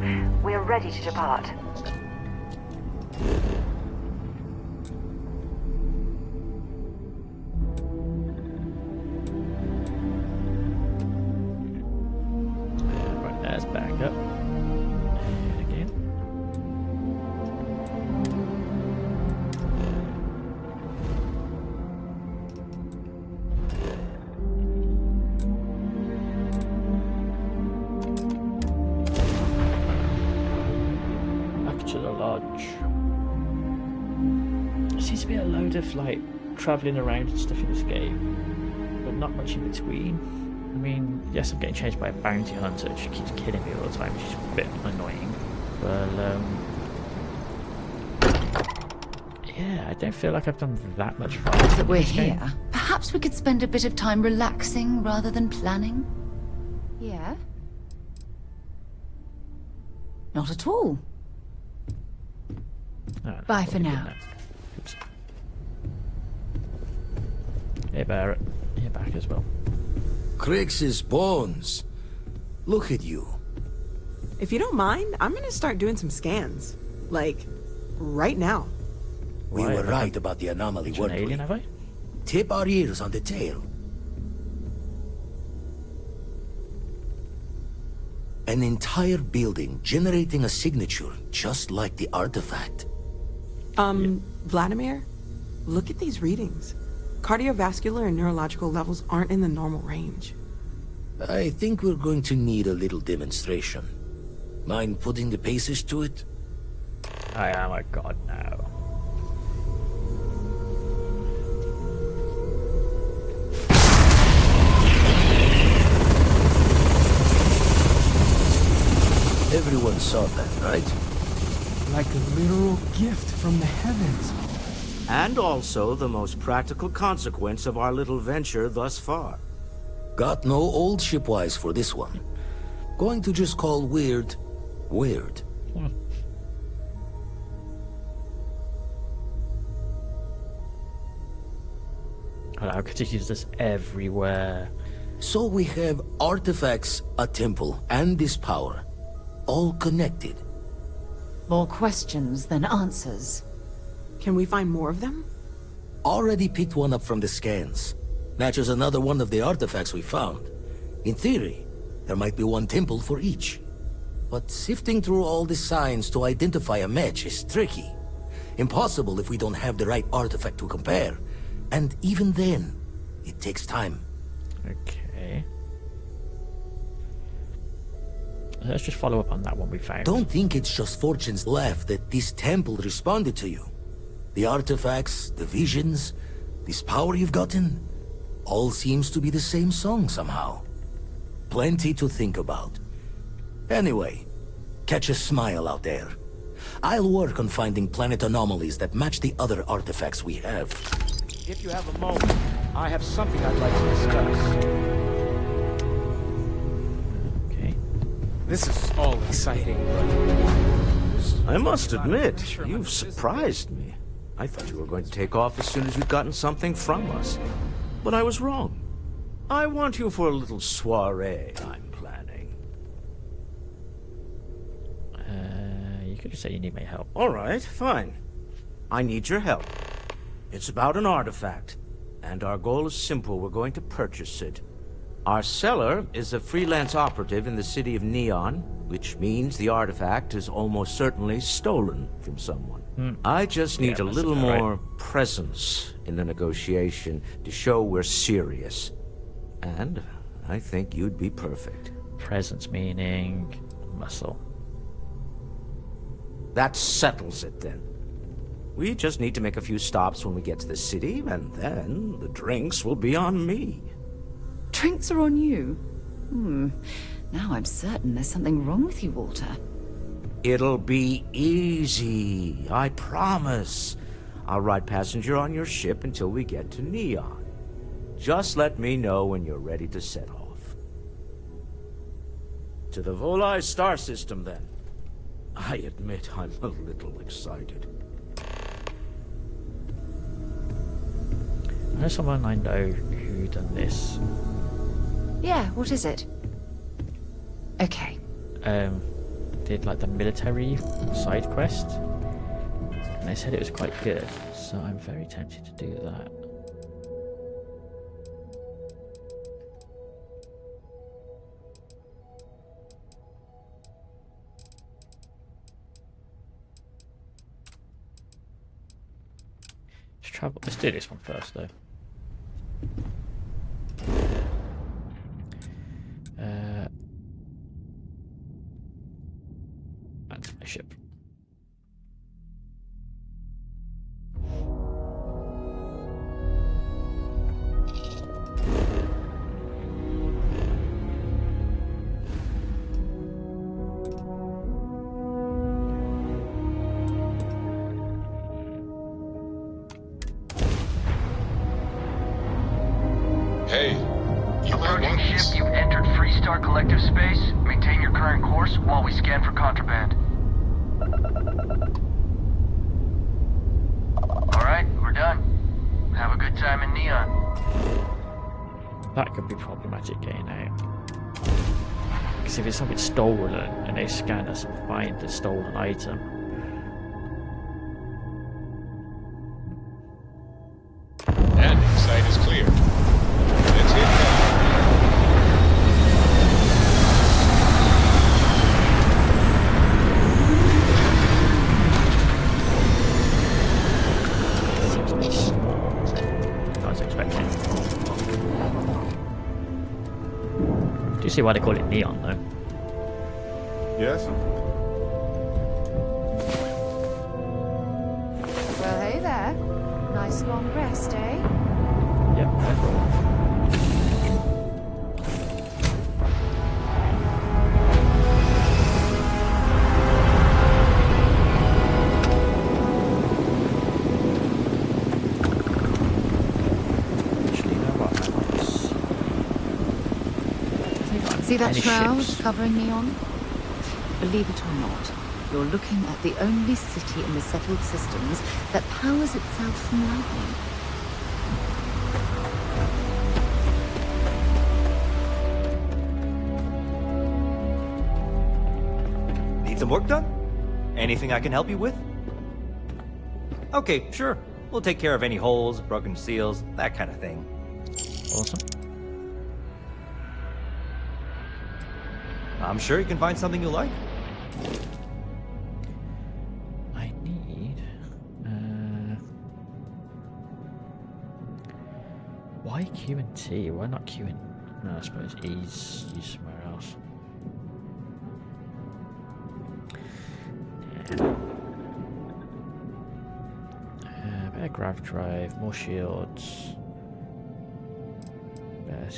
We're ready to depart. Right, there's back up. And again. Back to the lodge. There seems to be a load of like travelling around and stuff in this game, but not much in between. I mean, yes, I'm getting chased by a bounty hunter. She keeps killing me all the time, which is a bit annoying. But yeah, I don't feel like I've done that much fun. Now that we're here, perhaps we could spend a bit of time relaxing rather than planning? Yeah? Not at all. No, no, Bye for probably now. not. Oops. Hey Barrett, you're back as well. Crix's bones. Look at you. If you don't mind, I'm gonna start doing some scans. Like, right now. We Why, were have I right about the anomaly, An weren't alien, we? have I? Tip our ears on the tail. An entire building generating a signature just like the artifact. Vladimir, look at these readings. Cardiovascular and neurological levels aren't in the normal range. I think we're going to need a little demonstration. Mind putting the paces to it? I am a god now. Everyone saw that, right? Like a literal gift from the heavens. And also the most practical consequence of our little venture thus far. Got no old shipwise for this one. Going to just call weird, weird. I could just use this everywhere. So we have artifacts, a temple, and this power. All connected. More questions than answers. Can we find more of them? Already picked one up from the scans. Matches another one of the artifacts we found. In theory, there might be one temple for each. But sifting through all the signs to identify a match is tricky. Impossible if we don't have the right artifact to compare. And even then, it takes time. Okay. Let's just follow up on that one we found. Don't think it's just fortunes left that this temple responded to you. The artifacts, the visions, this power you've gotten, all seems to be the same song somehow. Plenty to think about. Anyway, catch a smile out there. I'll work on finding planet anomalies that match the other artifacts we have. If you have a moment, I have something I'd like to discuss. Okay. This is all exciting, but I must admit, you've surprised me. I thought you were going to take off as soon as you'd gotten something from us. But I was wrong. I want you for a little soiree I'm planning. You could just say you need my help. All right, fine. I need your help. It's about an artifact, and our goal is simple. We're going to purchase it. Our seller is a freelance operative in the city of Neon, which means the artifact is almost certainly stolen from someone. I just need a little more presence in the negotiation to show we're serious. And I think you'd be perfect. Presence meaning muscle. That settles it then. We just need to make a few stops when we get to the city, and then the drinks will be on me. Drinks are on you? Now I'm certain there's something wrong with you, Walter. It'll be easy, I promise. I'll ride passenger on your ship until we get to Neon. Just let me know when you're ready to set off. To the Volai star system, then. I admit I'm a little excited. I know someone I know who done this. Yeah, what is it? Okay. did like the military side quest, and they said it was quite good, so I'm very tempted to do that. Let's do this one first, though. That's my ship. Hey, you might Approaching want ship, this. you've entered Freestar Collective space. Maintain your current course while we scan for contraband. Alright, we're done. Have a good time in Neon. That could be problematic getting out. Because if it's something stolen and they scan us and find the stolen item. Landing site is clear. Let's hit that. Seems a bit small. I was expecting. Do you see why they call it Neon, though? Yes? Well, hey there. Nice long rest, eh? Yep, that's all. Actually, you know what? See that Any shroud ships? covering Neon? Believe it or not, you're looking at the only city in the settled systems that powers itself from lightning. Need some work done? Anything I can help you with? Okay, sure. We'll take care of any holes, broken seals, that kind of thing. Awesome. I'm sure you can find something you like. I need. Why Q and T? Why not Q and? No, I suppose E's used somewhere else. Yeah. Better grav drive, more shields, better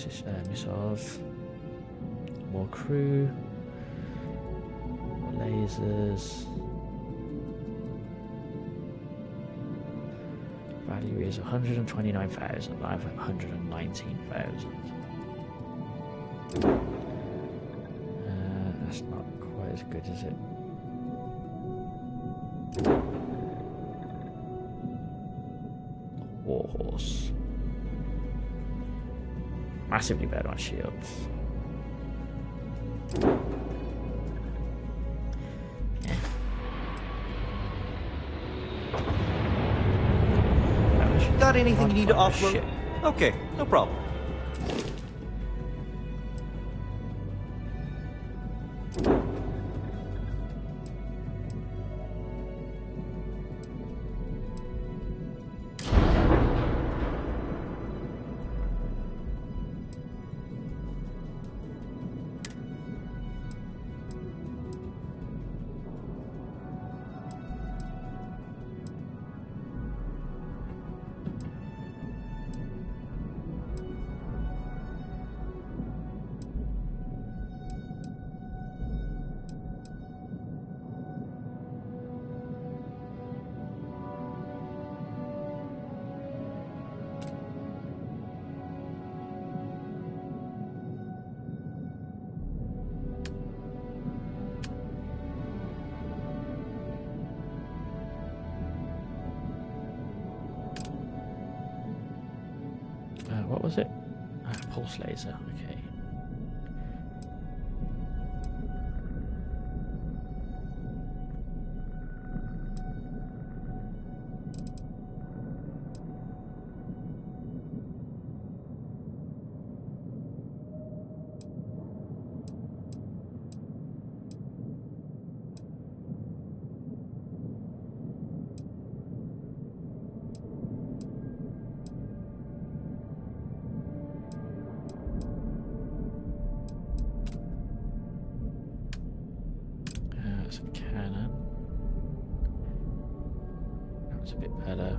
missiles, more crew, more lasers. Value is 129,000. I have 119,000. That's not quite as good, is it? Warhorse. Massively better on shields. Yeah. Got anything you need to Run my offload? ship. Okay, no problem. What was it? Pulse laser. Okay. a bit better.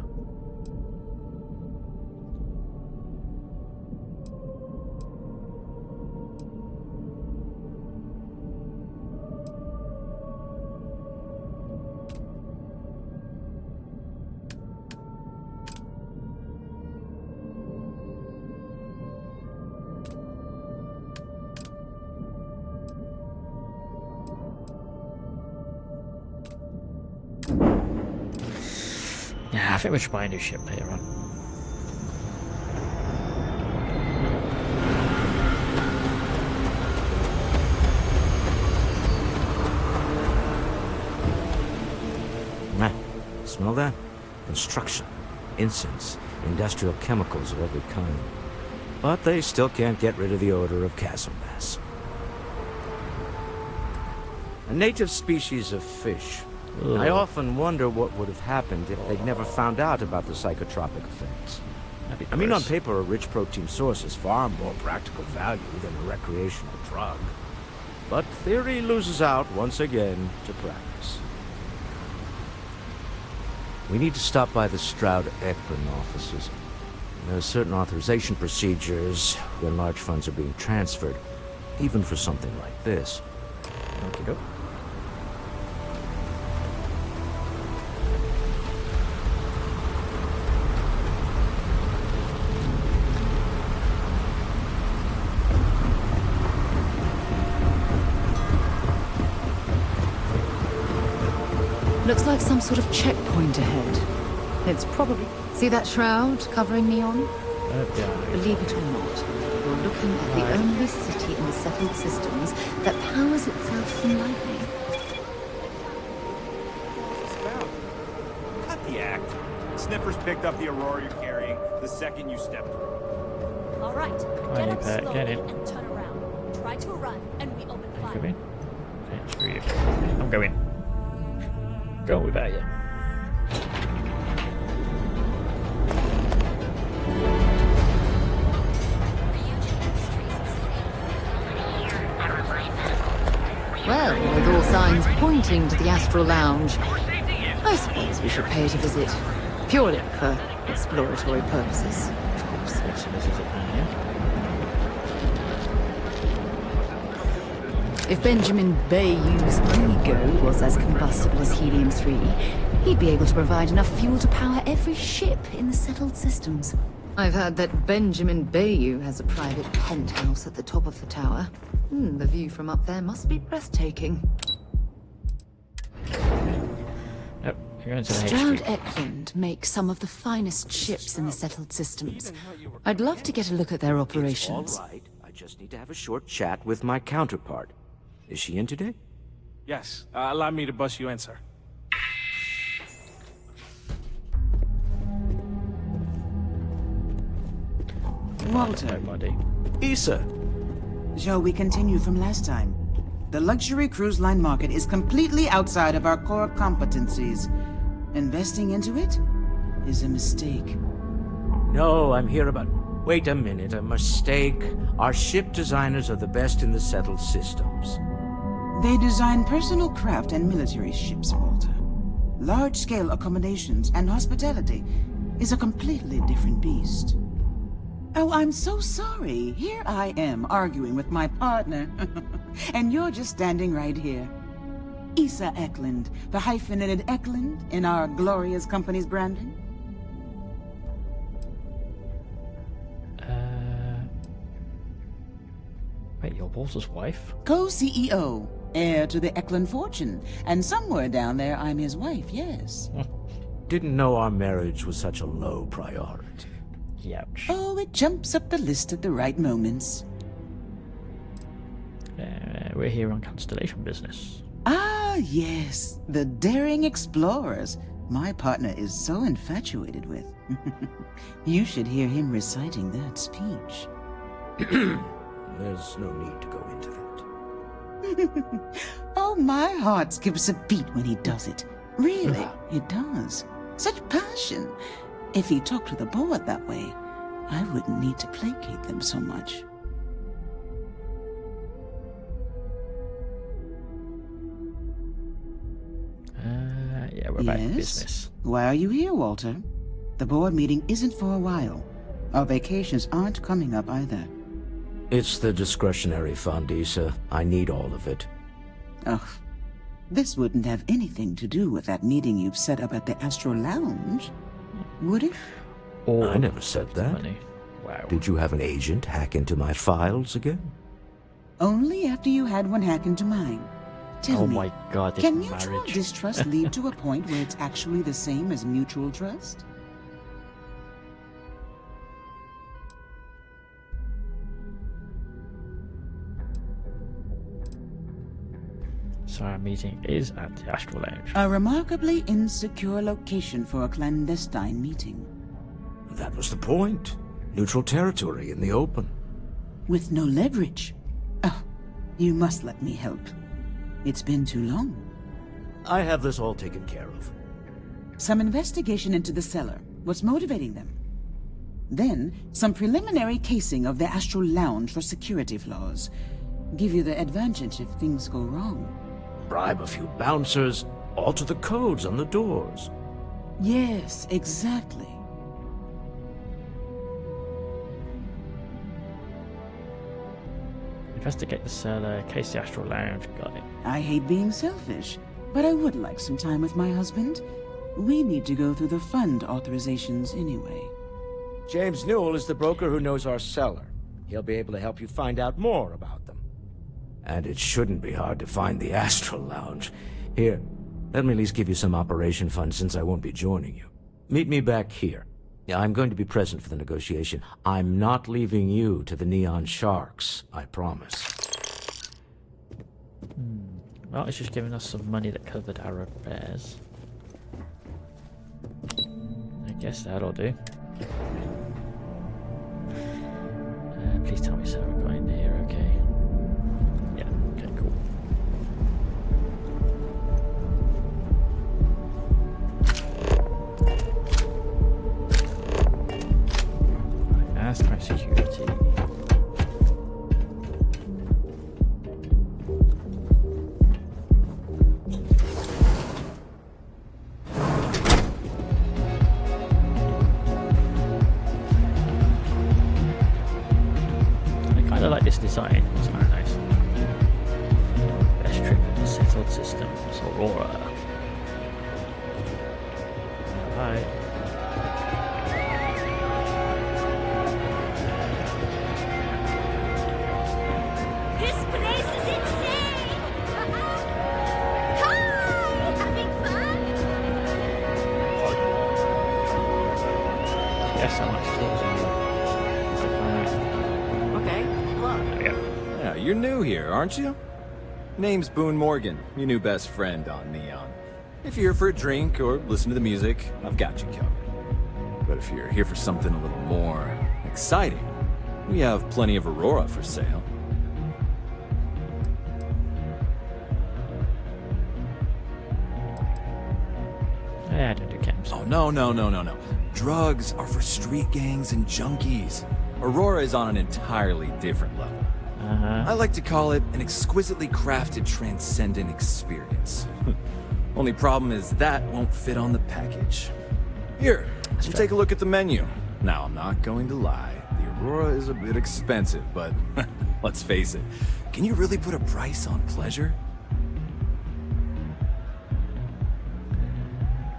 Yeah, I think we should buy a new ship later on. Smell that? Construction, incense, industrial chemicals of every kind. But they still can't get rid of the odor of castle gas. A native species of fish. Ugh. I often wonder what would have happened if they'd never found out about the psychotropic effects. I mean, on paper, a rich protein source is far more practical value than a recreational drug. But theory loses out once again to practice. We need to stop by the Stroud-Eklund offices. There are certain authorization procedures when large funds are being transferred, even for something like this. Okie doke. Looks like some sort of checkpoint ahead. It's probably... See that shroud covering neon? Yeah. Believe it or not, you're looking at the only city in the settled systems that powers itself from lightning. Cut the act. Sniffers picked up the Aurora you're carrying the second you stepped through. All right, Come get on, up you pet, get slowly in. and turn around. Try to run, and we open Come fire. in. Okay, screw you. I'm going. Go without you. Well, with all signs pointing to the Astral Lounge, I suppose we should pay it a visit. Purely for exploratory purposes, of course. Yes, this is it now, yeah? If Benjamin Bayou's ego was as combustible as helium-3, he'd be able to provide enough fuel to power every ship in the settled systems. I've heard that Benjamin Bayou has a private penthouse at the top of the tower. The view from up there must be breathtaking. Yep, you're going to the Stroud HQ. Eklund makes some of the finest ships in the settled systems. I'd love to get a look at their operations. It's all right. I just need to have a short chat with my counterpart. Is she in today? Yes, allow me to bust you in, sir. Walter. Buddy. Issa! Shall we continue from last time? The luxury cruise line market is completely outside of our core competencies. Investing into it is a mistake. No, I'm here about... Wait a minute, a mistake. Our ship designers are the best in the settled systems. They design personal craft and military ships, Walter. Large-scale accommodations and hospitality is a completely different beast. Oh, I'm so sorry. Here I am arguing with my partner. And you're just standing right here. Issa Eklund, the hyphenated Eklund in our glorious company's branding. Wait, your boss's wife? Co-CEO, heir to the Eklund fortune. And somewhere down there, I'm his wife, yes. Didn't know our marriage was such a low priority. Youch. Oh, it jumps up the list at the right moments. We're here on Constellation business. Ah, yes. The daring explorers. My partner is so infatuated with. You should hear him reciting that speech. There's no need to go into that. Oh, my heart skips a beat when he does it. Really, it does. Such passion. If he talked to the board that way, I wouldn't need to placate them so much. Yeah, we're about Yes? business. Why are you here, Walter? The board meeting isn't for a while. Our vacations aren't coming up either. It's the discretionary fund, Issa. I need all of it. Oh, this wouldn't have anything to do with that meeting you've set up at the Astro Lounge, would it? Or I never said that. money. Wow. Did you have an agent hack into my files again? Only after you had one hack into mine. Tell Oh me, my god, this can mutual marriage. distrust lead to a point where it's actually the same as mutual trust? So our meeting is at the Astral Lounge. A remarkably insecure location for a clandestine meeting. That was the point. Neutral territory in the open. With no leverage. Oh, you must let me help. It's been too long. I have this all taken care of. Some investigation into the cellar. What's motivating them? Then, some preliminary casing of the Astral Lounge for security flaws. Give you the advantage if things go wrong. Bribe a few bouncers, alter the codes on the doors. Yes, exactly. Investigate the cellar, case the Astral Lounge. Got it. I hate being selfish, but I would like some time with my husband. We need to go through the fund authorizations anyway. James Newell is the broker who knows our cellar. He'll be able to help you find out more about them. And it shouldn't be hard to find the Astral Lounge. Here, let me at least give you some operation funds since I won't be joining you. Meet me back here. I'm going to be present for the negotiation. I'm not leaving you to the Neon Sharks, I promise. Well, it's just giving us some money that covered our repairs. I guess that'll do. Please tell me Sarah got in here, okay? Yeah, okay, cool. Right, ask my security. I like this design, it's very nice. Best trip in the settled systems, Aurora. Alright. This place is insane! Hi! Having fun? Yes, I like Yeah, you're new here, aren't you? Name's Boone Morgan, your new best friend on Neon. If you're here for a drink or listen to the music, I've got you covered. But if you're here for something a little more exciting, we have plenty of Aurora for sale. Yeah, I don't do camps. Oh, no. Drugs are for street gangs and junkies. Aurora is on an entirely different level. I like to call it an exquisitely crafted transcendent experience. Only problem is that won't fit on the package. Here, you take a look at the menu. Now, I'm not going to lie. The Aurora is a bit expensive, but let's face it. Can you really put a price on pleasure?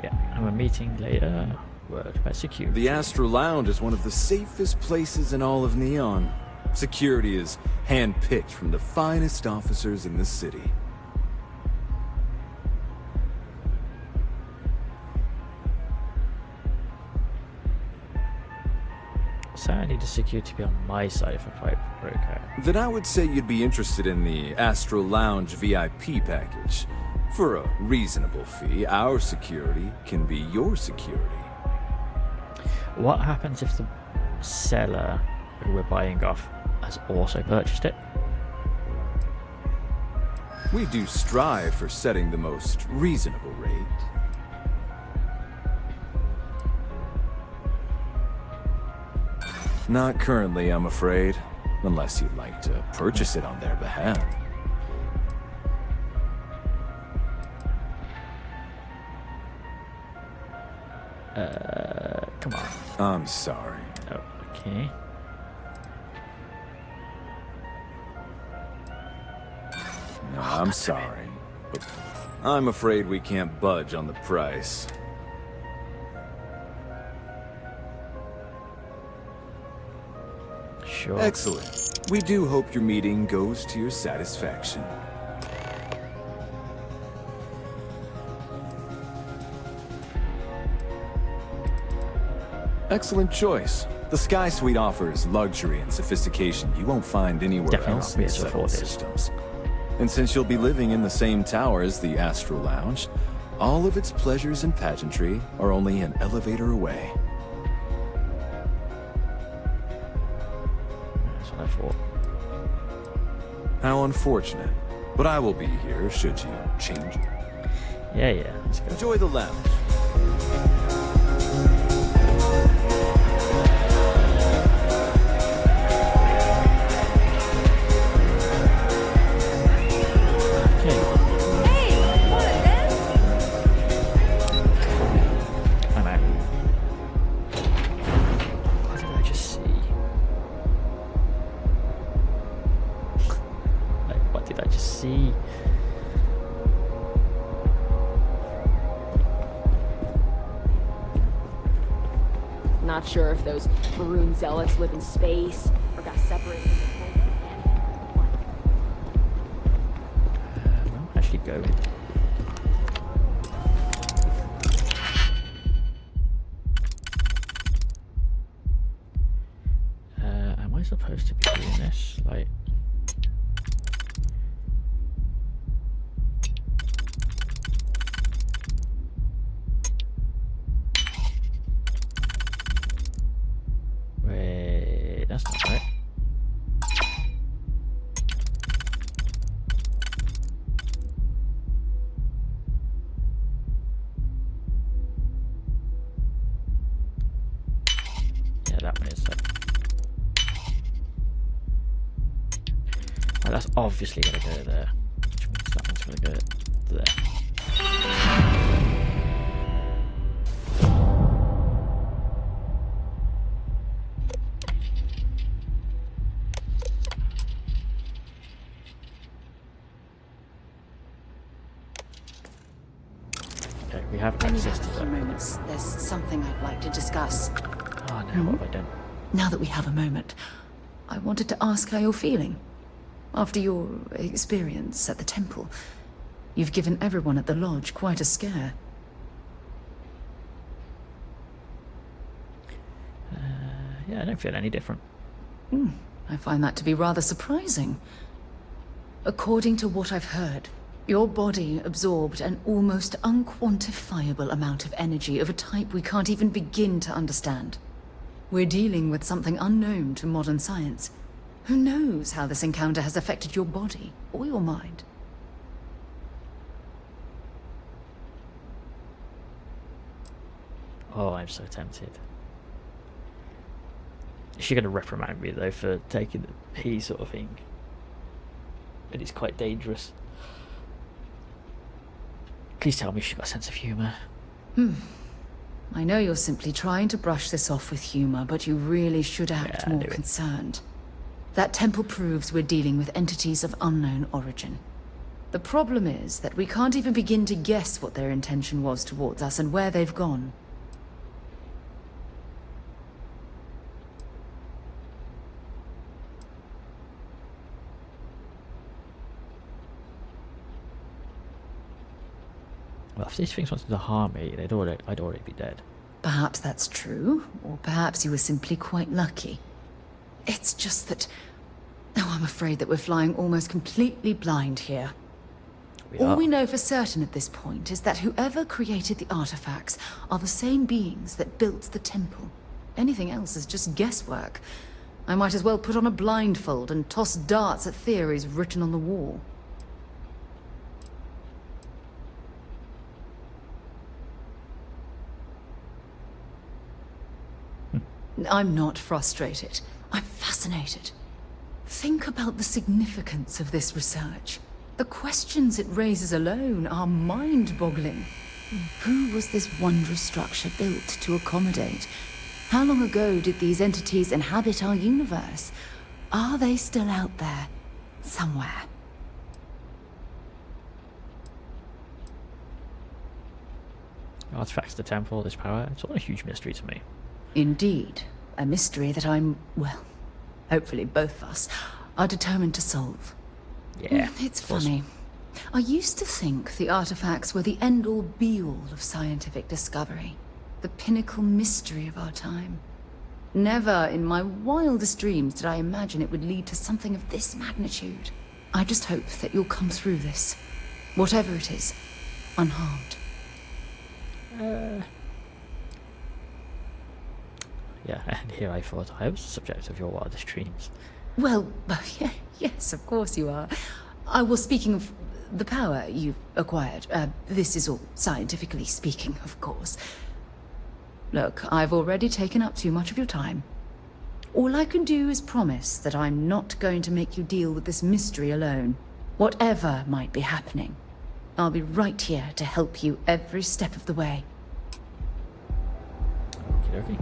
Yeah, I'm a meeting later. Word by security. The Astro Lounge is one of the safest places in all of Neon. Security is hand-picked from the finest officers in the city. So I need the security to be on my side if a fight broke out. Then I would say you'd be interested in the Astro Lounge VIP package. For a reasonable fee, our security can be your security. What happens if the seller who we're buying off has also purchased it? We do strive for setting the most reasonable rate. Not currently, I'm afraid. Unless you'd like to purchase it on their behalf. Come on. I'm sorry. Oh, okay. No, I'm sorry. But I'm afraid we can't budge on the price. Sure. Excellent. We do hope your meeting goes to your satisfaction. Excellent choice. The Sky Suite offers luxury and sophistication you won't find anywhere Definitely else not in be the able to settled afford it. systems. And since you'll be living in the same tower as the Astral Lounge, all of its pleasures and pageantry are only an elevator away. That's what I thought. How unfortunate. But I will be here should you change. Yeah, let's go. Enjoy the lounge. Not sure if those maroon zealots live in space or got separated from the whole planet. Well, actually going. Am I supposed to be doing this? Like... Wait, that's not right. Yeah, that one is that. Oh, that's obviously gonna go there, which means that one's gonna go there. We have Only access have to a few that. moments. There's something I'd like to discuss. Oh no, what have I done? Now that we have a moment, I wanted to ask how you're feeling. After your experience at the temple, you've given everyone at the lodge quite a scare. Yeah, I don't feel any different. I find that to be rather surprising. According to what I've heard, your body absorbed an almost unquantifiable amount of energy of a type we can't even begin to understand. We're dealing with something unknown to modern science. Who knows how this encounter has affected your body or your mind? Oh, I'm so tempted. Is she going to reprimand me, though, for taking the pee sort of thing? It is quite dangerous. Please tell me she's got a sense of humour. I know you're simply trying to brush this off with humor, but you really should act more concerned. That temple proves we're dealing with entities of unknown origin. The problem is that we can't even begin to guess what their intention was towards us and where they've gone. Well, if these things wanted to harm me, I'd already be dead. Perhaps that's true, or perhaps you were simply quite lucky. It's just that... Oh, I'm afraid that we're flying almost completely blind here. All we know for certain at this point is that whoever created the artifacts are the same beings that built the temple. Anything else is just guesswork. I might as well put on a blindfold and toss darts at theories written on the wall. I'm not frustrated. I'm fascinated. Think about the significance of this research. The questions it raises alone are mind-boggling. Who was this wondrous structure built to accommodate? How long ago did these entities inhabit our universe? Are they still out there? Somewhere. Artifacts of the temple, this power, it's all a huge mystery to me. Indeed. A mystery that well, hopefully both of us are determined to solve. Yeah. It's funny. I used to think the artifacts were the end-all be-all of scientific discovery. The pinnacle mystery of our time. Never in my wildest dreams did I imagine it would lead to something of this magnitude. I just hope that you'll come through this, whatever it is, unharmed. Yeah, and here I thought I was the subject of your wildest dreams. Well, yes, of course you are. I was speaking of the power you've acquired. This is all scientifically speaking, of course. Look, I've already taken up too much of your time. All I can do is promise that I'm not going to make you deal with this mystery alone. Whatever might be happening, I'll be right here to help you every step of the way. Okie dokie.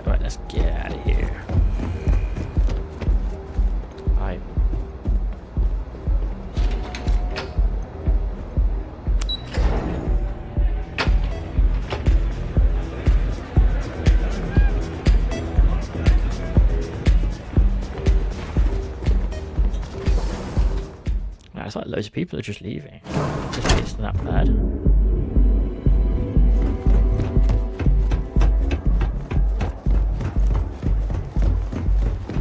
Right, let's get out of here. Bye. Wow, it's like loads of people are just leaving. It's not that bad.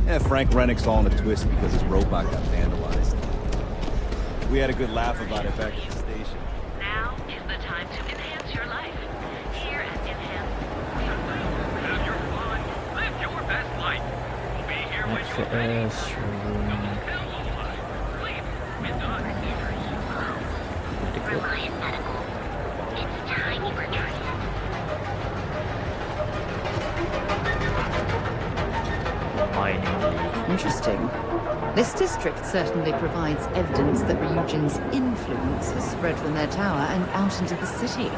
Yeah, Frank Rennick's all in a twist because his robot got vandalized. We had a good laugh about it back at the station. Now is the time to enhance your life. Here at Enhance. Have your fun. Live your best life. We'll be here when you're ready. Sleep. Midnight. Reliant Medical. It's time you returned. Interesting. This district certainly provides evidence that Ryujin's influence has spread from their tower and out into the city.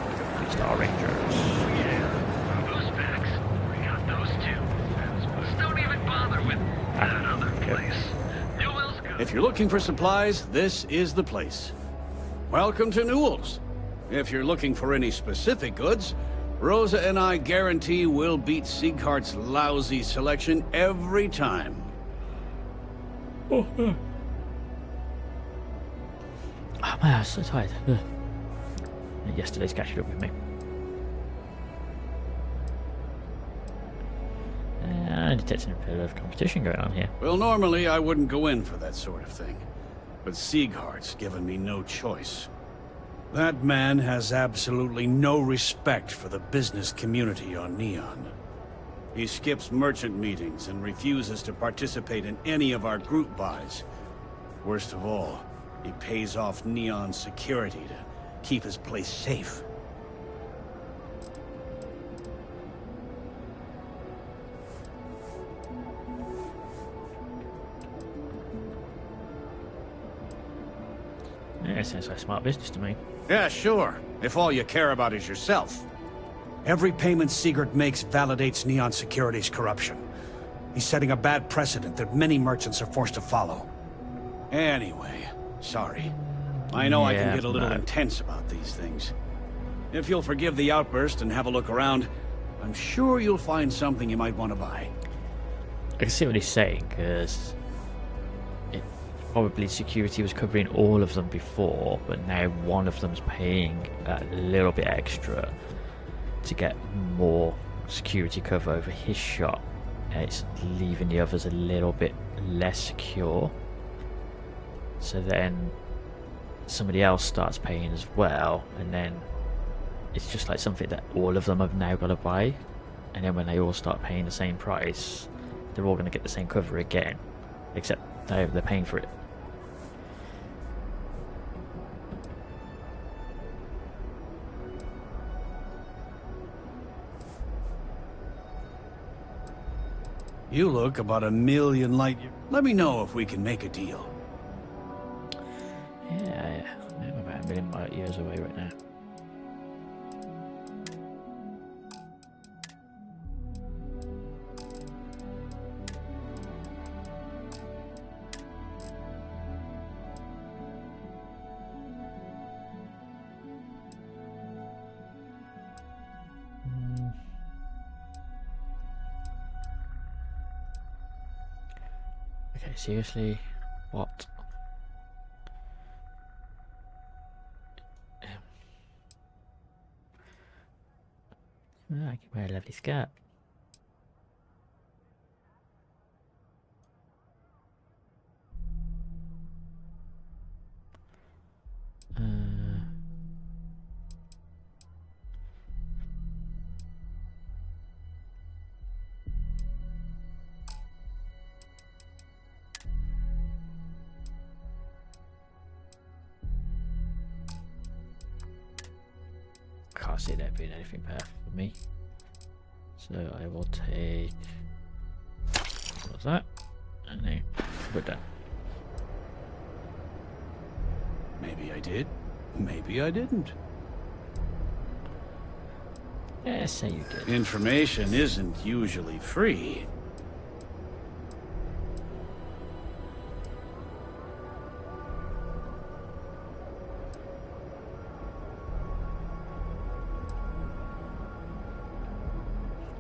Star Rangers. Yeah. Those packs. We got those too. Just don't even bother with that other place. Newell's good. If you're looking for supplies, this is the place. Welcome to Newell's. If you're looking for any specific goods, Rosa and I guarantee we'll beat Sieghart's lousy selection every time. Oh man, I'm so tired. Yesterday's catching up with me. And detecting a bit of competition going on here. Well, normally I wouldn't go in for that sort of thing. But Sieghart's given me no choice. That man has absolutely no respect for the business community on Neon. He skips merchant meetings and refuses to participate in any of our group buys. Worst of all, he pays off Neon's security to keep his place safe. Yeah, it sounds like smart business to me. Yeah, sure. If all you care about is yourself. Every payment Siegert makes validates Neon Security's corruption. He's setting a bad precedent that many merchants are forced to follow. Anyway, sorry. I know I can get a little intense about these things. If you'll forgive the outburst and have a look around, I'm sure you'll find something you might want to buy. I can see what he's saying, because probably security was covering all of them before, but now one of them's paying a little bit extra to get more security cover over his shop, and it's leaving the others a little bit less secure. So then somebody else starts paying as well, and then it's just like something that all of them have now got to buy, and then when they all start paying the same price, they're all going to get the same cover again, except they're paying for it. You look about 1,000,000 light years. Let me know if we can make a deal. Yeah, I'm about a million years away right now. Okay, seriously, what? Oh, I can wear a lovely skirt. Can't see there being anything perfect for me. So I will take what's that? And then put that. Maybe I did. Maybe I didn't. Yeah, say you did. Information isn't usually free.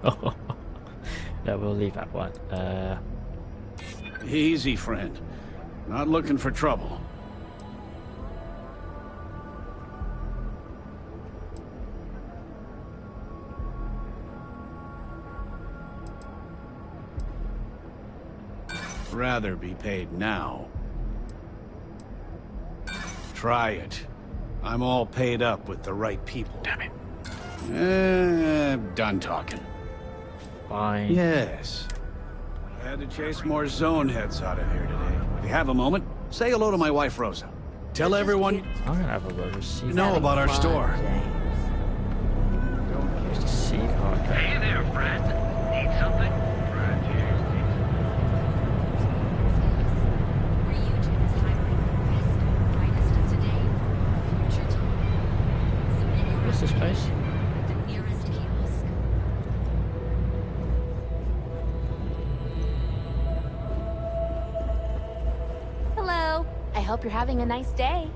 Oh, no, we'll leave that one. Easy, friend. Not looking for trouble. Rather be paid now. Try it. I'm all paid up with the right people. Damn it. Done talking. Fine. Yes. I had to chase more zone heads out of here today. If you have a moment, say hello to my wife, Rosa. Tell everyone I'm gonna have a word with Seek. you know about our store. Don't use the Seek hard. Hey there, friend. Need something? Right here. What's this place? Hello. I hope you're having a nice day.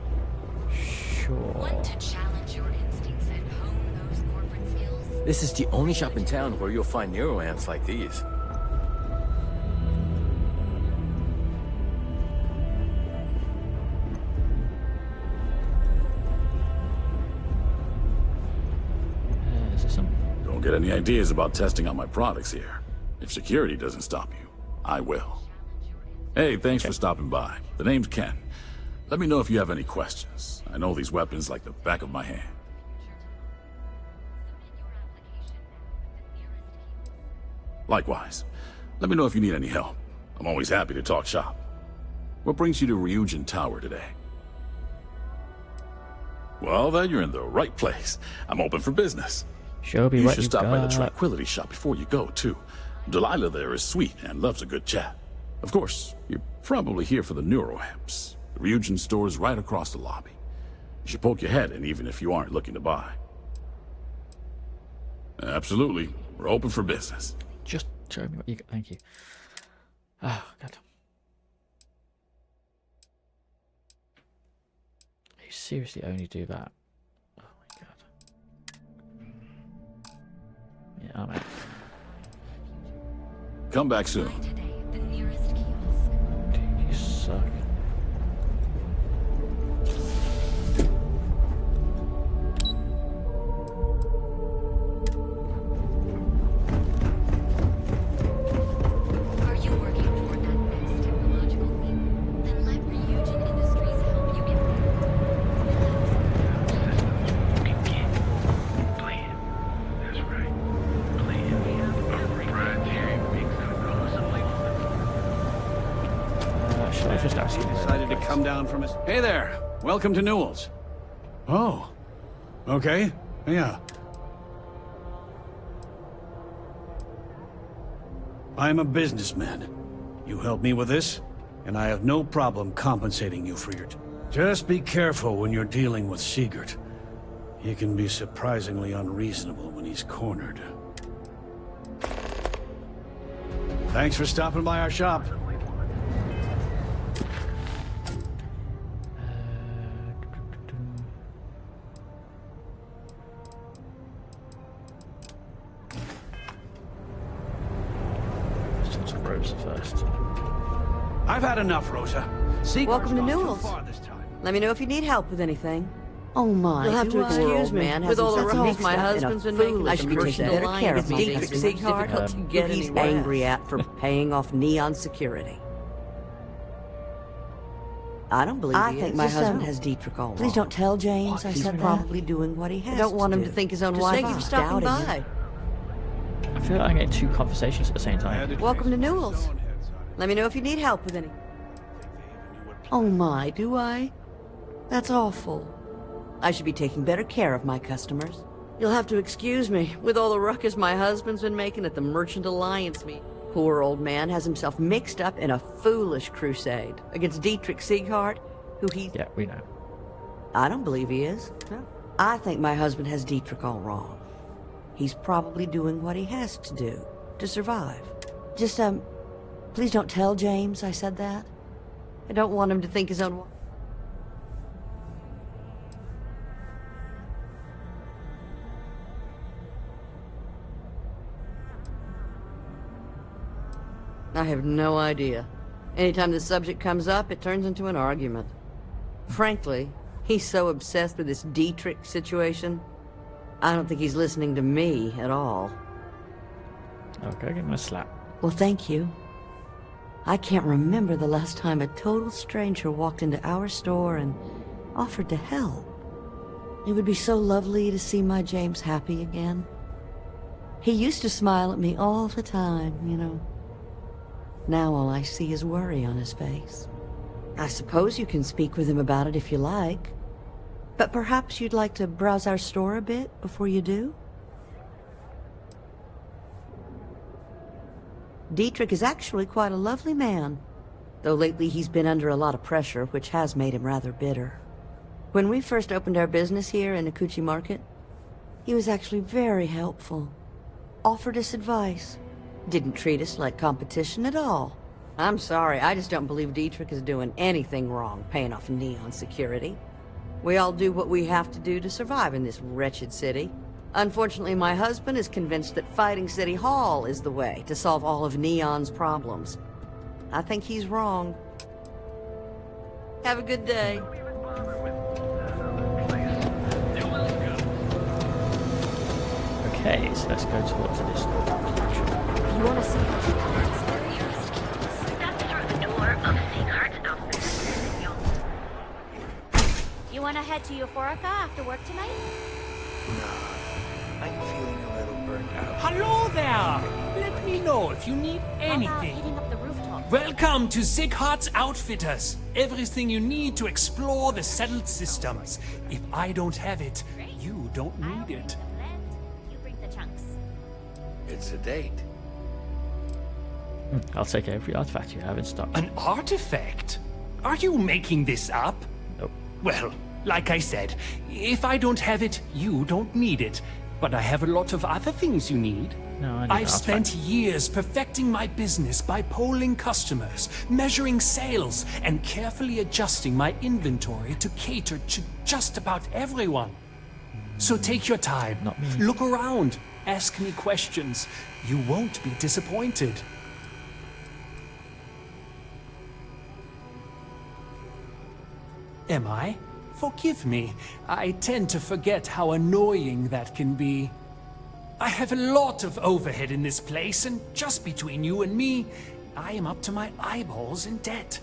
Sure. Want to challenge your instincts and hone those corporate skills? This is the only shop in town where you'll find neuroamps like these. Is there some? Don't get any ideas about testing out my products here. If security doesn't stop you, I will. Hey, thanks for stopping by. The name's Ken. Let me know if you have any questions. I know these weapons like the back of my hand. Likewise. Let me know if you need any help. I'm always happy to talk shop. What brings you to Ryujin Tower today? Well, then you're in the right place. I'm open for business. Show me You what should you stop by the got. Tranquility Shop before you go, too. Delilah there is sweet and loves a good chat. Of course, you're probably here for the neuroamps. The Ryujin store is right across the lobby. You should poke your head in even if you aren't looking to buy. Absolutely. We're open for business. Just show me what you got. Thank you. Oh, God. You seriously only do that? Oh, my God. Yeah, I'm out. Come back soon. Dude, you suck. Are you working toward that next technological leap? Then let Ryujin Industries help you get Plan. That's right. Plan. Right here. Should I just ask you? Decided to come down from his... Hey there. Welcome to Newell's. Oh. Okay. Yeah. I'm a businessman. You help me with this, and I have no problem compensating you for your... Just be careful when you're dealing with Sigurd. He can be surprisingly unreasonable when he's cornered. Thanks for stopping by our shop. Let's talk to Rosa first. I've had enough, Rosa. Welcome to Newell's. Let me know if you need help with anything. Oh my! You'll have to excuse me. With all the ruckus my husband's been making, I should be taking better care of me. It's difficult to get he's angry at for paying off Neon security. I don't believe I think my husband has Dietrich all wrong. Please don't tell James. I said probably doing what he has. I don't want him to think his own wife is stopping by. I feel like I'm getting two conversations at the same time. Welcome to Newell's. Let me know if you need help with anything. Oh my, do I? That's awful. I should be taking better care of my customers. You'll have to excuse me, with all the ruckus my husband's been making at the Merchant Alliance meeting. Poor old man has himself mixed up in a foolish crusade against Dietrich Sieghart, who he... Yeah, we know. I don't believe he is. No. I think my husband has Dietrich all wrong. He's probably doing what he has to do to survive. Just, please don't tell James I said that. I don't want him to think his own... I have no idea. Anytime the subject comes up, it turns into an argument. Frankly, he's so obsessed with this Dietrich situation, I don't think he's listening to me at all. Okay, give him a slap. Well, thank you. I can't remember the last time a total stranger walked into our store and offered to help. It would be so lovely to see my James happy again. He used to smile at me all the time, you know. Now all I see is worry on his face. I suppose you can speak with him about it if you like. But perhaps you'd like to browse our store a bit before you do? Dietrich is actually quite a lovely man, though lately he's been under a lot of pressure, which has made him rather bitter. When we first opened our business here in Akuchi Market, he was actually very helpful. Offered us advice. Didn't treat us like competition at all. I'm sorry, I just don't believe Dietrich is doing anything wrong paying off Neon security. We all do what we have to do to survive in this wretched city. Unfortunately, my husband is convinced that fighting City Hall is the way to solve all of Neon's problems. I think he's wrong. Have a good day. Okay, so let's go towards this direction. You want to see Step through the door of Sieghart's outfit. You want to head to Euphorica after work tonight? I'm feeling a little burnt out. Hello there! Let me know if you need anything. Hitting up the rooftop. Welcome to Sieghart's Outfitters. Everything you need to explore the settled systems. If I don't have it, you don't need it. You bring the chunks. It's a date. I'll take every artifact you have in stock. An artifact? Are you making this up? Nope. Well, like I said, if I don't have it, you don't need it. But I have a lot of other things you need. No, I need I've spent years perfecting my business by polling customers, measuring sales, and carefully adjusting my inventory to cater to just about everyone. So take your time, Not me. look around, ask me questions. You won't be disappointed. Am I? Forgive me. I tend to forget how annoying that can be. I have a lot of overhead in this place, and just between you and me, I am up to my eyeballs in debt.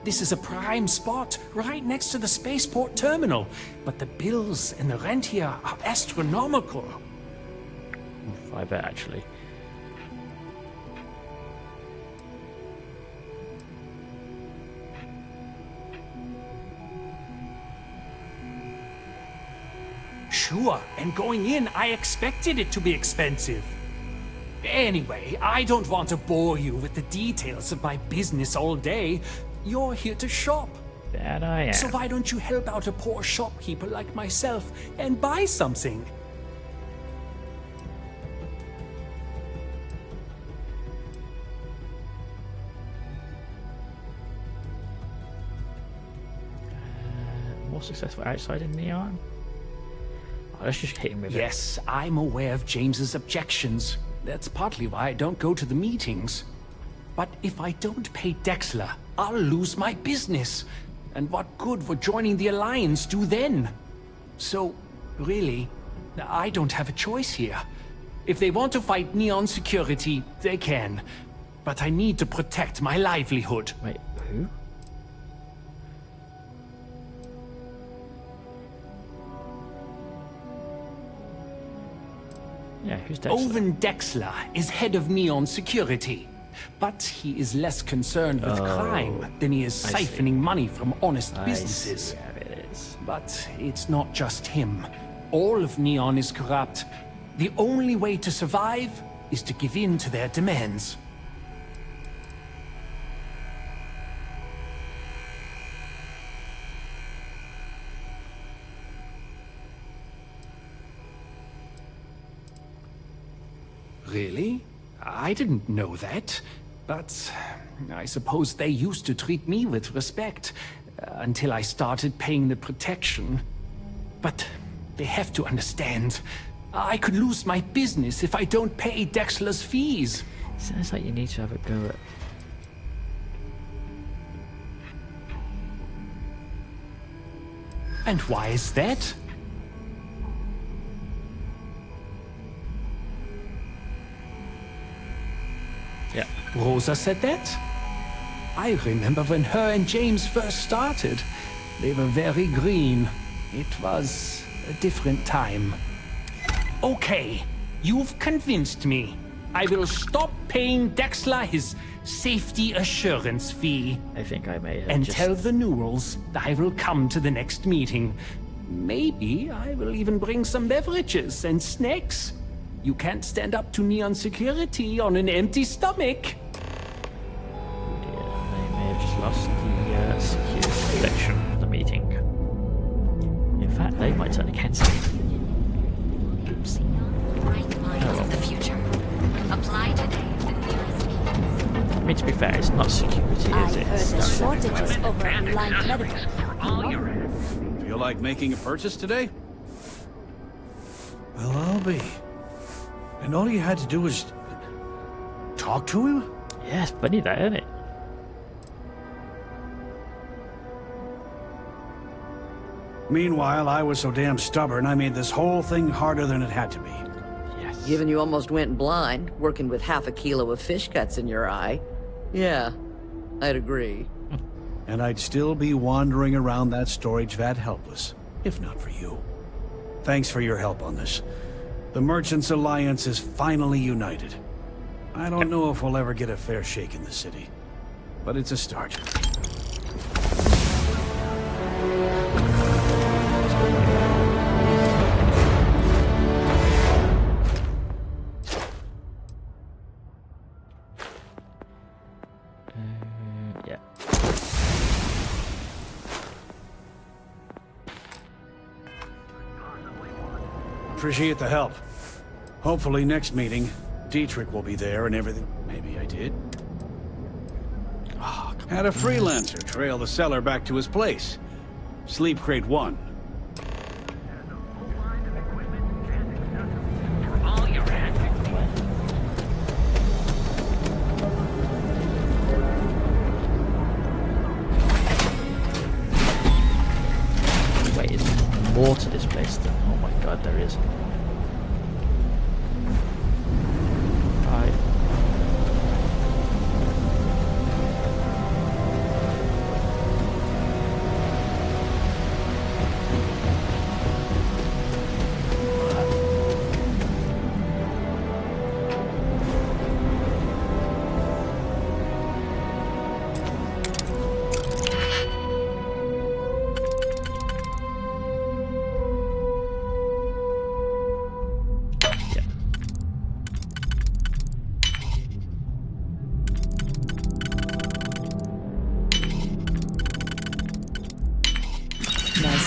This is a prime spot, right next to the spaceport terminal, but the bills and the rent here are astronomical. I bet, actually. Sure, and going in, I expected it to be expensive. Anyway, I don't want to bore you with the details of my business all day. You're here to shop. That I am. So why don't you help out a poor shopkeeper like myself and buy something? More successful outside in Neon? Oh, let's just hit him with it. Yes, I'm aware of James's objections. That's partly why I don't go to the meetings. But if I don't pay Dexler, I'll lose my business. And what good would joining the Alliance do then? So, really, I don't have a choice here. If they want to fight Neon Security, they can. But I need to protect my livelihood. Wait, who? Yeah, who's Dexler? Owen Dexler is head of Neon Security. But he is less concerned with crime than he is siphoning money from honest businesses. See how it is. But it's not just him. All of Neon is corrupt. The only way to survive is to give in to their demands. Really? I didn't know that. But I suppose they used to treat me with respect until I started paying the protection. But they have to understand. I could lose my business if I don't pay Dexler's fees. Sounds like you need to have a go at... And why is that? Yeah. Rosa said that? I remember when her and James first started. They were very green. It was a different time. Okay, you've convinced me. I will stop paying Dexler his safety assurance fee. I think I may have And just... tell the Newells I will come to the next meeting. Maybe I will even bring some beverages and snacks. You can't stand up to Neon Security on an empty stomach. Oh dear, I may have just lost the security election for the meeting. In fact, they might turn against it. Bright minds of the future. Apply today at the I mean, to be fair, it's not security, is it? heard there's shortages over in line medical. Feel like making a purchase today? Well, I'll be. And all you had to do was talk to him? Yeah, it's funny that, isn't it? Meanwhile, I was so damn stubborn, I made this whole thing harder than it had to be. Yes. Given you almost went blind, working with half a kilo of fish guts in your eye. Yeah, I'd agree. And I'd still be wandering around that storage vat helpless, if not for you. Thanks for your help on this. The Merchants Alliance is finally united. I don't know if we'll ever get a fair shake in the city, but it's a start. Yeah. Appreciate the help. Hopefully next meeting, Dietrich will be there and everything. Maybe I did. Had a freelancer trail the seller back to his place. Sleep Crate 1. Wait, is there more to this place than... Oh my god, there is. Right.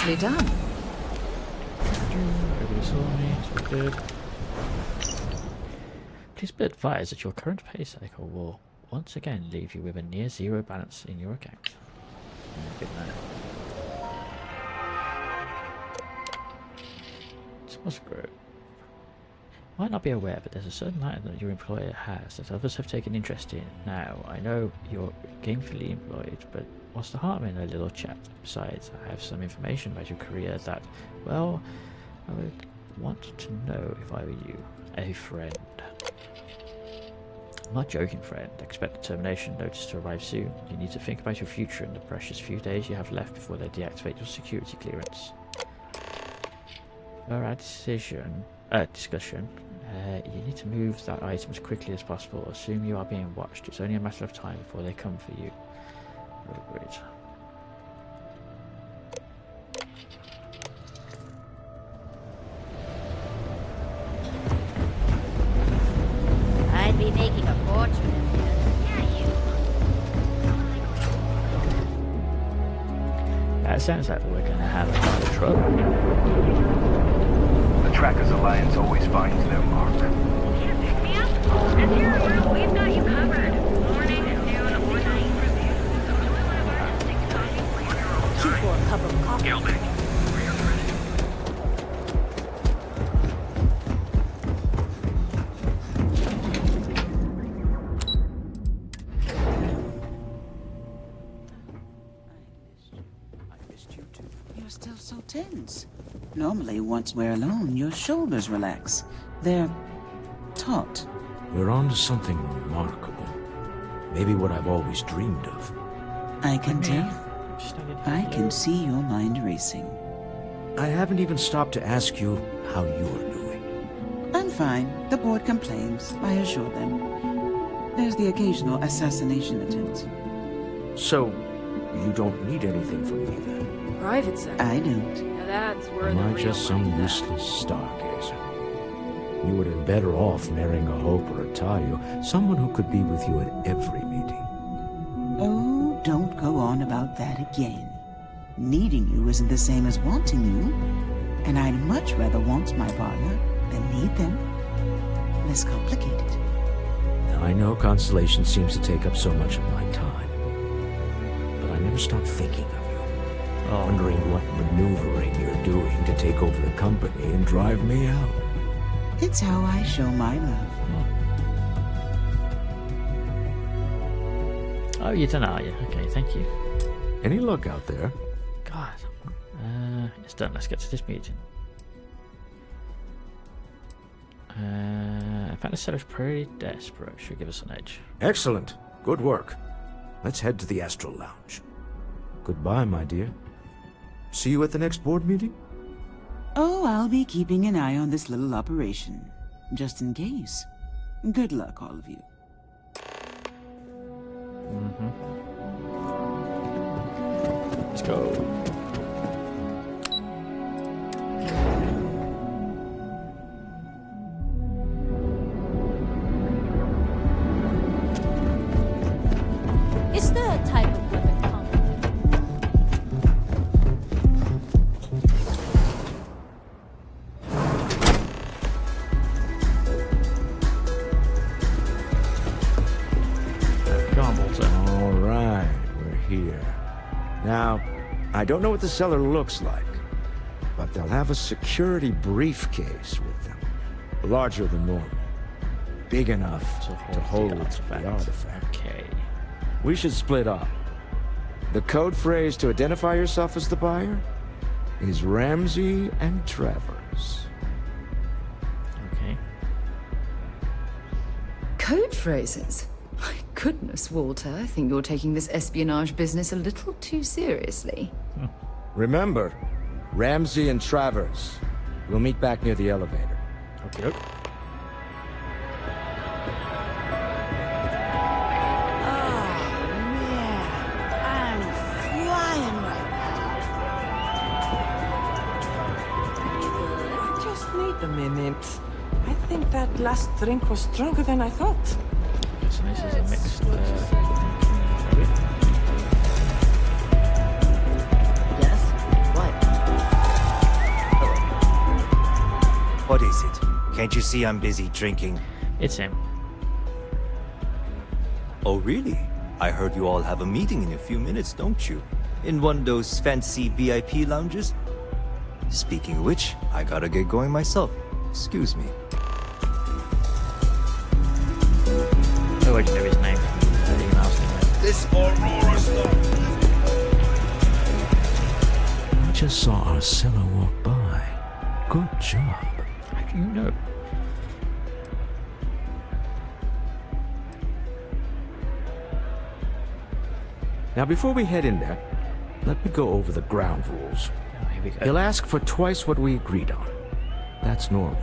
Nicely done. Nobody saw me, it's all good. Please be advised that your current pay cycle will once again leave you with a near zero balance in your account. Good night. Smells great. Might not be aware, but there's a certain item that your employer has that others have taken interest in. Now, I know you're gainfully employed, but what's the harm in a little chat? Besides, I have some information about your career that, well, I would want to know if I were you. A friend. I'm not joking, friend. Expect the termination notice to arrive soon. You need to think about your future and the precious few days you have left before they deactivate your security clearance. For our discussion, you need to move that item as quickly as possible. Assume you are being watched. It's only a matter of time before they come for you. Oh, great. I'd be making a fortune if you... Yeah, you. It sounds like we're going to have a lot of trouble. The Trackers Alliance always finds their mark. Can't pick me up? At Zero Room, we've got you covered. Morning, noon, or night reviews. Enjoy one of our instant coffees on your own time. For a cup of coffee. Gilbert, for your credit. You're still so tense. Normally, once we're alone, your shoulders relax. They're taut. We're on to something remarkable. Maybe what I've always dreamed of. I can tell. I can see your mind racing. I haven't even stopped to ask you how you're doing. I'm fine. The board complains. I assure them. There's the occasional assassination attempt. So, you don't need anything from me then? Private sector. I don't. Now that's where Am the I real just some money's at. useless stargazer? You would have been better off marrying a Hope or a Tayo, someone who could be with you at every meeting. Oh, don't go on about that again. Needing you isn't the same as wanting you. And I'd much rather want my partner than need them. Less complicated. Now, I know Constellation seems to take up so much of my time. But I never stop thinking of you. Wondering what maneuvering you're doing to take over the company and drive me out. It's how I show my love. Oh, you done, are you? Okay, thank you. Any luck out there? God. It's done. Let's get to this meeting. I found the seller's pretty desperate. Should give us an edge. Excellent. Good work. Let's head to the Astral Lounge. Goodbye, my dear. See you at the next board meeting? Oh, I'll be keeping an eye on this little operation. Just in case. Good luck, all of you. Let's go. Is there a type of weapon common? All right, we're here. Now, I don't know what the cellar looks like, but they'll have a security briefcase with them. Larger than normal. Big enough to hold the artifact. Okay. We should split up. The code phrase to identify yourself as the buyer is Ramsey and Travers. Okay. Code phrases? My goodness, Walter, I think you're taking this espionage business a little too seriously. Remember, Ramsey and Travers. We'll meet back near the elevator. Okay. A minute. I think that last drink was stronger than I thought. So this is a mixed. Yes? What? Can't you see I'm busy drinking? It's him. Oh, really? I heard you all have a meeting in a few minutes, don't you? In one of those fancy VIP lounges? Speaking of which, I gotta get going myself. Excuse me. Oh, I just know his name. This Aurora stuff. I just saw our seller walk by. Good job. How do you know? Now, before we head in there, let me go over the ground rules. Oh, here we go. He'll ask for twice what we agreed on. That's normal.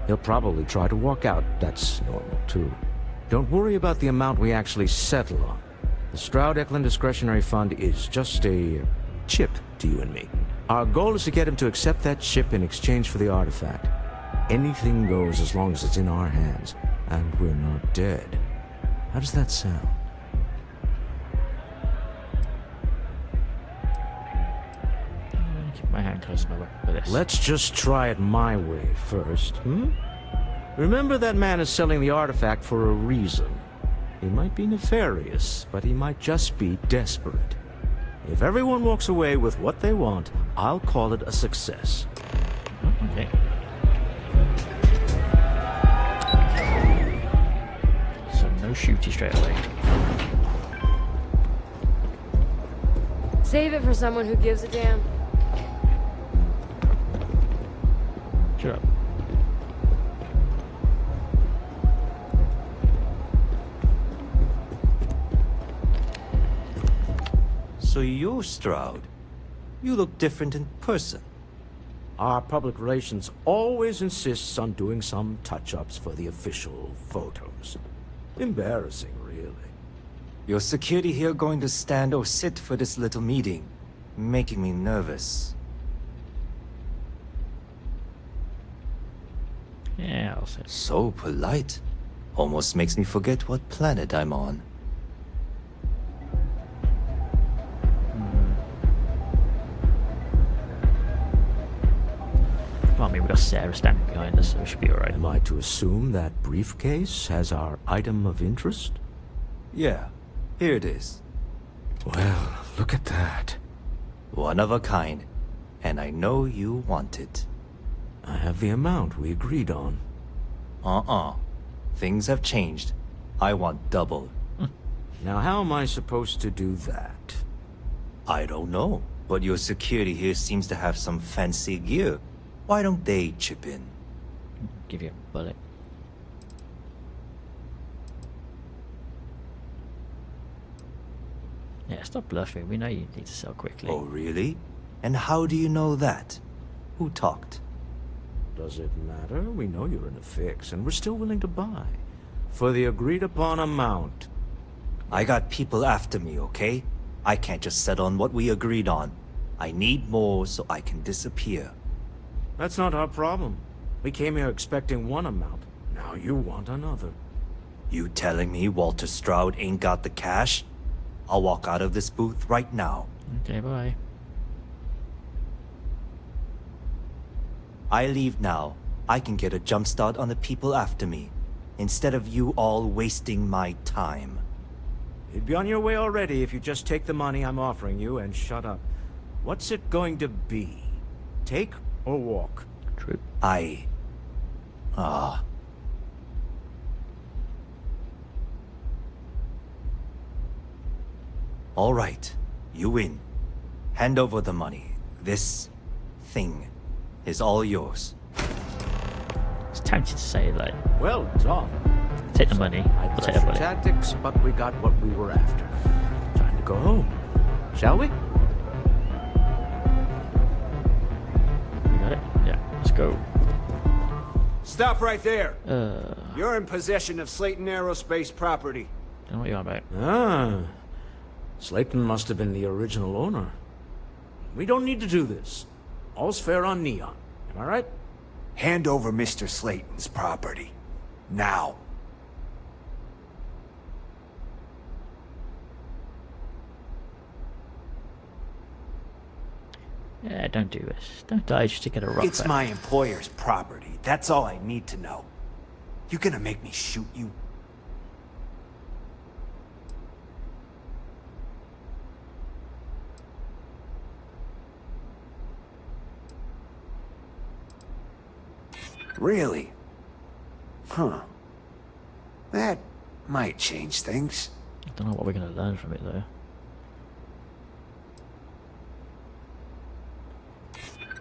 He'll probably try to walk out. That's normal, too. Don't worry about the amount we actually settle on. The Stroud-Eklund Discretionary Fund is just a chip to you and me. Our goal is to get him to accept that chip in exchange for the artifact. Anything goes as long as it's in our hands, and we're not dead. How does that sound? Keep my hand close to my weapon for this. Let's just try it my way first, Remember, that man is selling the artifact for a reason. He might be nefarious, but he might just be desperate. If everyone walks away with what they want, I'll call it a success. Okay. So no shooty straight away. Save it for someone who gives a damn. Shut up. So you're Stroud. You look different in person. Our public relations always insists on doing some touch-ups for the official photos. Embarrassing, really. Your security here going to stand or sit for this little meeting, making me nervous. Yeah, I'll sit. So polite. Almost makes me forget what planet I'm on. Well, I mean, we've got Sarah standing behind us, so we should be alright. Am I to assume that briefcase has our item of interest? Yeah, here it is. Well, look at that. One of a kind, and I know you want it. I have the amount we agreed on. Things have changed. I want double. Now, how am I supposed to do that? I don't know, but your security here seems to have some fancy gear. Why don't they chip in? Give you a bullet. Yeah, stop bluffing. We know you need to sell quickly. Oh, really? And how do you know that? Who talked? Does it matter? We know you're in a fix, and we're still willing to buy. For the agreed-upon amount. I got people after me, okay? I can't just settle on what we agreed on. I need more so I can disappear. That's not our problem. We came here expecting one amount. Now you want another. You telling me Walter Stroud ain't got the cash? I'll walk out of this booth right now. Okay, bye. I leave now. I can get a jump start on the people after me, instead of you all wasting my time. You'd be on your way already if you just take the money I'm offering you and shut up. What's it going to be? Take or walk? True. All right, you win. Hand over the money. This thing is all yours. It's tempting to say, like, well done. Take the money. We'll take the bullet. Tactics, but we got what we were after. Time to go home. Shall we? You got it? Yeah, let's go. Stop right there. Uh, You're in possession of Slayton Aerospace property. Don't know what you're on about. Ah. Slayton must have been the original owner. We don't need to do this. All's fair on Neon. Am I right? Hand over Mr. Slayton's property. Now. Yeah, don't do this. Don't die just to get a rock It's back. my employer's property. That's all I need to know. You gonna make me shoot you? Really? Huh. That might change things. I don't know what we're going to learn from it, though.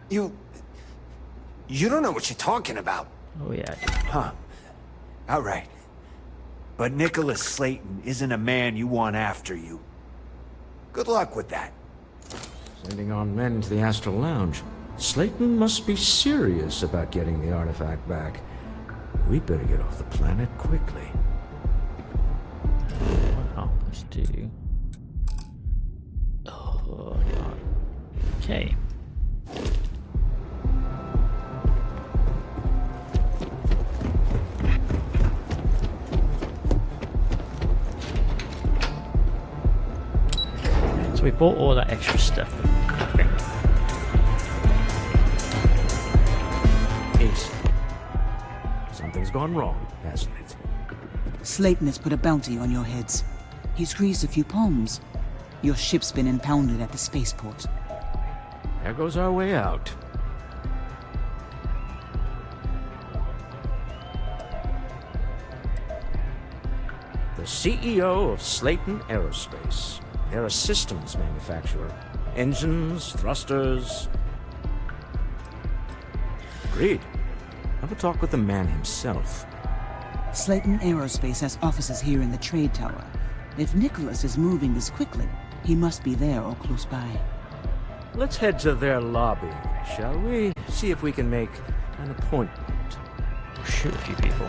You don't know what you're talking about. Oh, yeah. Huh. All right. But Nicholas Slayton isn't a man you want after you. Good luck with that. Sending on men to the Astral Lounge. Slayton must be serious about getting the artifact back. We'd better get off the planet quickly. Wow, let's do... Oh, God. Okay. So we bought all that extra stuff, I think. Ace. Something's gone wrong, hasn't it? Slayton has put a bounty on your heads. He's greased a few palms. Your ship's been impounded at the spaceport. There goes our way out. The CEO of Slayton Aerospace. They're a systems manufacturer. Engines, thrusters. Agreed. Have a talk with the man himself. Slayton Aerospace has offices here in the trade tower. If Nicholas is moving this quickly, he must be there or close by. Let's head to their lobby, shall we? See if we can make an appointment. Shoot a few people.